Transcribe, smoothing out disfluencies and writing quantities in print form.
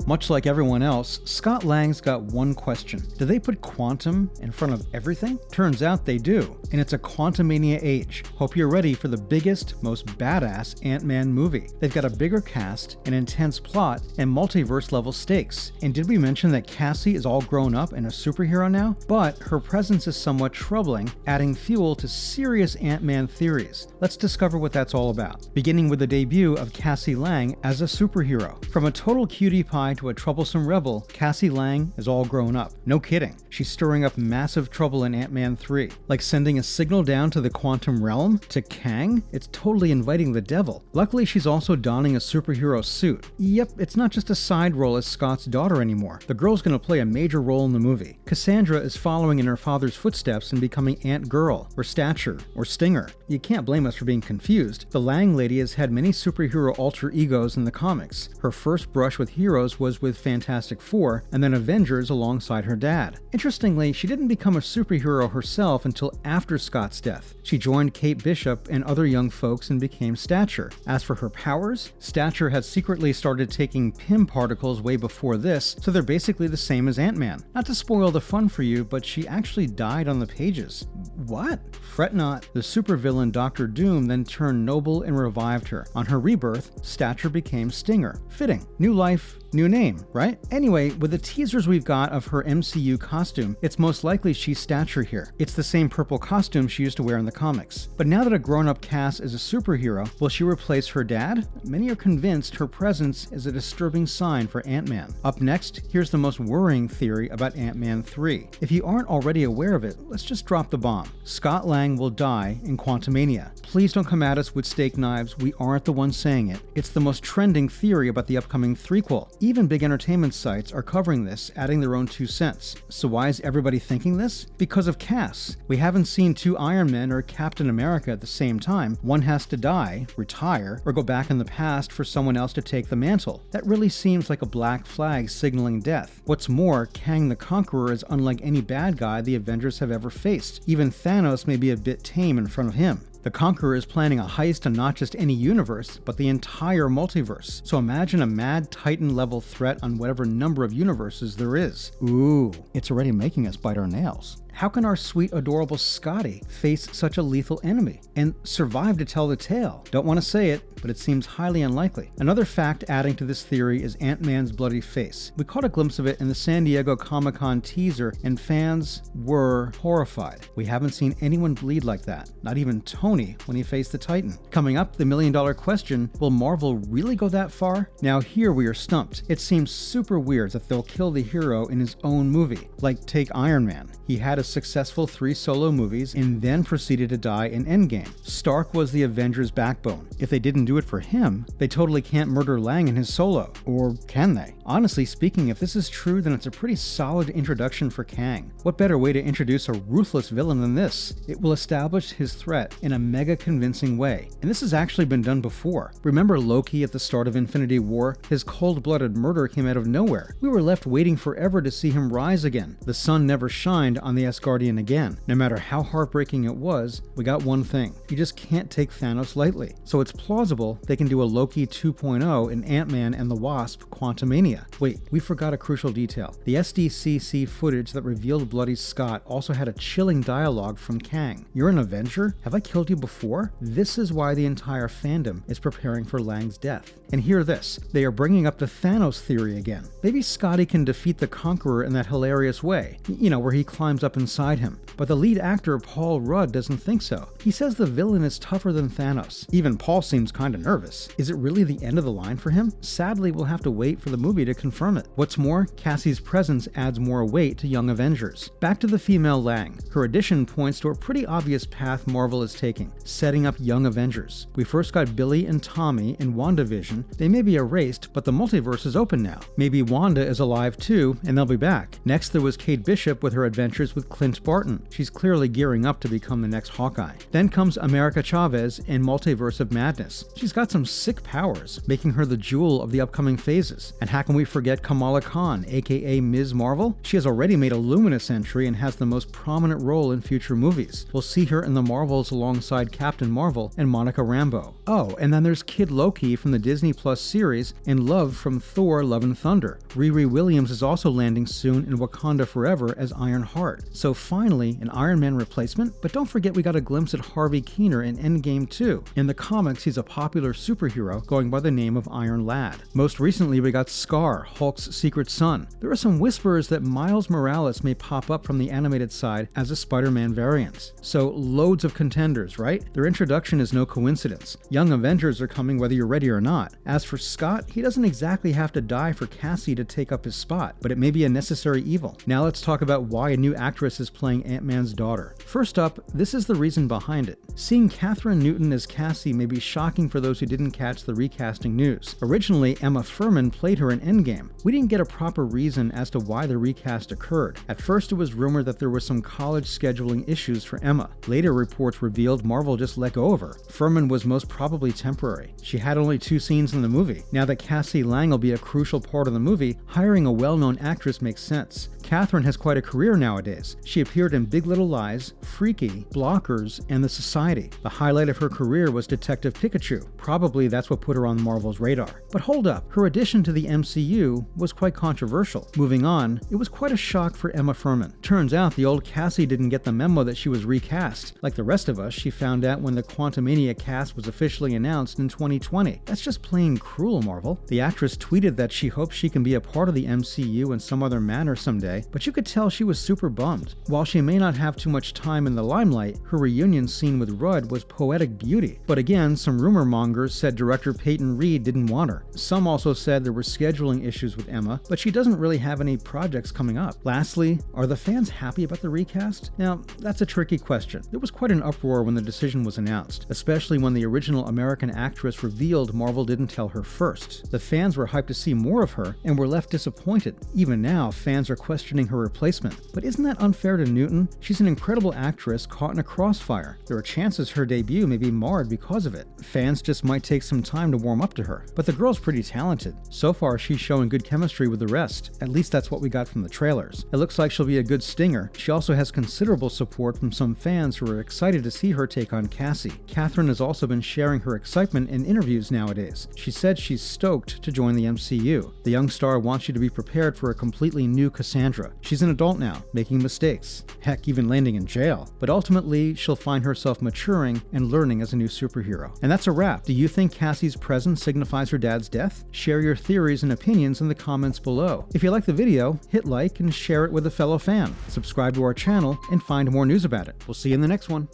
Much like everyone else, Scott Lang's got one question. Do they put quantum in front of everything? Turns out they do, and it's a Quantumania age. Hope you're ready for the biggest, most badass Ant-Man movie. They've got a bigger cast, an intense plot, and multiverse-level stakes. And did we mention that Cassie is all grown up and a superhero now? But her presence is somewhat troubling, adding fuel to serious Ant-Man theories. Let's discover what that's all about, beginning with the debut of Cassie Lang as a superhero. From a total cutie pie to a troublesome rebel, Cassie Lang is all grown up. No kidding. She's stirring up massive trouble in Ant-Man 3. Like sending a signal down to the quantum realm? To Kang? It's totally inviting the devil. Luckily, she's also donning a superhero suit. Yep, it's not just a side role as Scott's daughter anymore. The girl's gonna play a major role in the movie. Cassandra is following in her father's footsteps and becoming Ant Girl, or Stature, or Stinger. You can't blame us for being confused. The Lang lady has had many superhero alter egos in the comics. Her first brush with heroes was with Fantastic Four, and then Avengers alongside her dad. Interestingly, she didn't become a superhero herself until after Scott's death. She joined Kate Bishop and other young folks and became Stature. As for her powers, Stature had secretly started taking Pym particles way before this, so they're basically the same as Ant-Man. Not to spoil the fun for you, but she actually died on the pages. What? Fret not. The supervillain Dr. Doom then turned noble and revived her. On her rebirth, Stature became Stinger. Fitting. New life, new name, right? Anyway, with the teasers we've got of her MCU costume, it's most likely she's Stature here. It's the same purple costume she used to wear in the comics. But now that a grown-up Cass is a superhero, will she replace her dad? Many are convinced her presence is a disturbing sign for Ant-Man. Up next, here's the most worrying theory about Ant-Man 3. If you aren't already aware of it, let's just drop the bomb. Scott Lang will die in Quantumania. Please don't come at us with steak knives, we aren't the ones saying it. It's the most trending theory about the upcoming threequel. Even big entertainment sites are covering this, adding their own 2 cents. So why is everybody thinking this? Because of Cass. We haven't seen 2 Iron Men or Captain America at the same time. One has to die, retire, or go back in the past for someone else to take the mantle. That really seems like a black flag signaling death. What's more, Kang the Conqueror is unlike any bad guy the Avengers have ever faced. Even Thanos may be a bit tame in front of him. The Conqueror is planning a heist on not just any universe, but the entire multiverse. So imagine a mad Titan-level threat on whatever number of universes there is. Ooh, it's already making us bite our nails. How can our sweet, adorable Scotty face such a lethal enemy and survive to tell the tale? Don't want to say it, but it seems highly unlikely. Another fact adding to this theory is Ant-Man's bloody face. We caught a glimpse of it in the San Diego Comic-Con teaser, and fans were horrified. We haven't seen anyone bleed like that, not even Tony when he faced the Titan. Coming up, the million-dollar question, will Marvel really go that far? Now here we are stumped. It seems super weird that they'll kill the hero in his own movie. Like take Iron Man. He had a successful 3 solo movies and then proceeded to die in Endgame. Stark was the Avengers' backbone. If they didn't do it for him, they totally can't murder Lang in his solo. Or can they? Honestly speaking, if this is true, then it's a pretty solid introduction for Kang. What better way to introduce a ruthless villain than this? It will establish his threat in a mega convincing way. And this has actually been done before. Remember Loki at the start of Infinity War? His cold-blooded murder came out of nowhere. We were left waiting forever to see him rise again. The sun never shined on the Asgardian again. No matter how heartbreaking it was, we got one thing. You just can't take Thanos lightly. So it's plausible they can do a Loki 2.0 in Ant-Man and the Wasp Quantumania. Wait, we forgot a crucial detail. The SDCC footage that revealed Bloody Scott also had a chilling dialogue from Kang. You're an Avenger? Have I killed you before? This is why the entire fandom is preparing for Lang's death. And hear this, they are bringing up the Thanos theory again. Maybe Scotty can defeat the Conqueror in that hilarious way, you know, where he climbs up inside him. But the lead actor Paul Rudd doesn't think so. He says the villain is tougher than Thanos. Even Paul seems kinda nervous. Is it really the end of the line for him? Sadly, we'll have to wait for the movie to confirm it. What's more, Cassie's presence adds more weight to Young Avengers. Back to the female Lang. Her addition points to a pretty obvious path Marvel is taking, setting up Young Avengers. We first got Billy and Tommy in WandaVision. They may be erased, but the multiverse is open now. Maybe Wanda is alive too, and they'll be back. Next there was Kate Bishop with her adventures with Clint Barton. She's clearly gearing up to become the next Hawkeye. Then comes America Chavez in Multiverse of Madness. She's got some sick powers, making her the jewel of the upcoming phases. And how can we forget Kamala Khan, aka Ms. Marvel? She has already made a luminous entry and has the most prominent role in future movies. We'll see her in the Marvels alongside Captain Marvel and Monica Rambeau. Oh, and then there's Kid Loki from the Disney Plus series and Love from Thor Love and Thunder. Riri Williams is also landing soon in Wakanda Forever as Ironheart. So finally, an Iron Man replacement, but don't forget we got a glimpse at Harvey Keener in Endgame too. In the comics, he's a popular superhero going by the name of Iron Lad. Most recently, we got Scar, Hulk's secret son. There are some whispers that Miles Morales may pop up from the animated side as a Spider-Man variant. So loads of contenders, right? Their introduction is no coincidence. Young Avengers are coming whether you're ready or not. As for Scott, he doesn't exactly have to die for Cassie to take up his spot, but it may be a necessary evil. Now let's talk about why a new actress is playing Ant-Man's daughter. First up, this is the reason behind it. Seeing Kathryn Newton as Cassie may be shocking for those who didn't catch the recasting news. Originally, Emma Fuhrmann played her in Endgame. We didn't get a proper reason as to why the recast occurred. At first, it was rumored that there were some college scheduling issues for Emma. Later reports revealed Marvel just let go of her. Fuhrmann was most probably temporary. She had only 2 scenes in the movie. Now that Cassie Lang will be a crucial part of the movie, hiring a well-known actress makes sense. Kathryn has quite a career nowadays. She appeared in Big Little Lies, Freaky, Blockers, and The Society. The highlight of her career was Detective Pikachu. Probably that's what put her on Marvel's radar. But hold up, her addition to the MCU was quite controversial. Moving on, it was quite a shock for Emma Fuhrmann. Turns out the old Cassie didn't get the memo that she was recast. Like the rest of us, she found out when the Quantumania cast was officially announced in 2020. That's just plain cruel, Marvel. The actress tweeted that she hopes she can be a part of the MCU in some other manner someday, but you could tell she was super bummed. While she may not have too much time in the limelight, her reunion scene with Rudd was poetic beauty. But again, some rumor mongers said director Peyton Reed didn't want her. Some also said there were scheduling issues with Emma, but she doesn't really have any projects coming up. Lastly, are the fans happy about the recast? Now, that's a tricky question. There was quite an uproar when the decision was announced, especially when the original American actress revealed Marvel didn't tell her first. The fans were hyped to see more of her and were left disappointed. Even now, fans are questioning her replacement. But isn't that unfair to Newton? She's an incredible actress caught in a crossfire. There are chances her debut may be marred because of it. Fans just might take some time to warm up to her. But the girl's pretty talented. So far, she's showing good chemistry with the rest. At least that's what we got from the trailers. It looks like she'll be a good stinger. She also has considerable support from some fans who are excited to see her take on Cassie. Kathryn has also been sharing her excitement in interviews nowadays. She said she's stoked to join the MCU. The young star wants you to be prepared for a completely new Cassandra. She's an adult now, making mistakes. Heck, even landing in jail. But ultimately, she'll find herself maturing and learning as a new superhero. And that's a wrap. Do you think Cassie's presence signifies her dad's death? Share your theories and opinions in the comments below. If you like the video, hit like and share it with a fellow fan. Subscribe to our channel and find more news about it. We'll see you in the next one.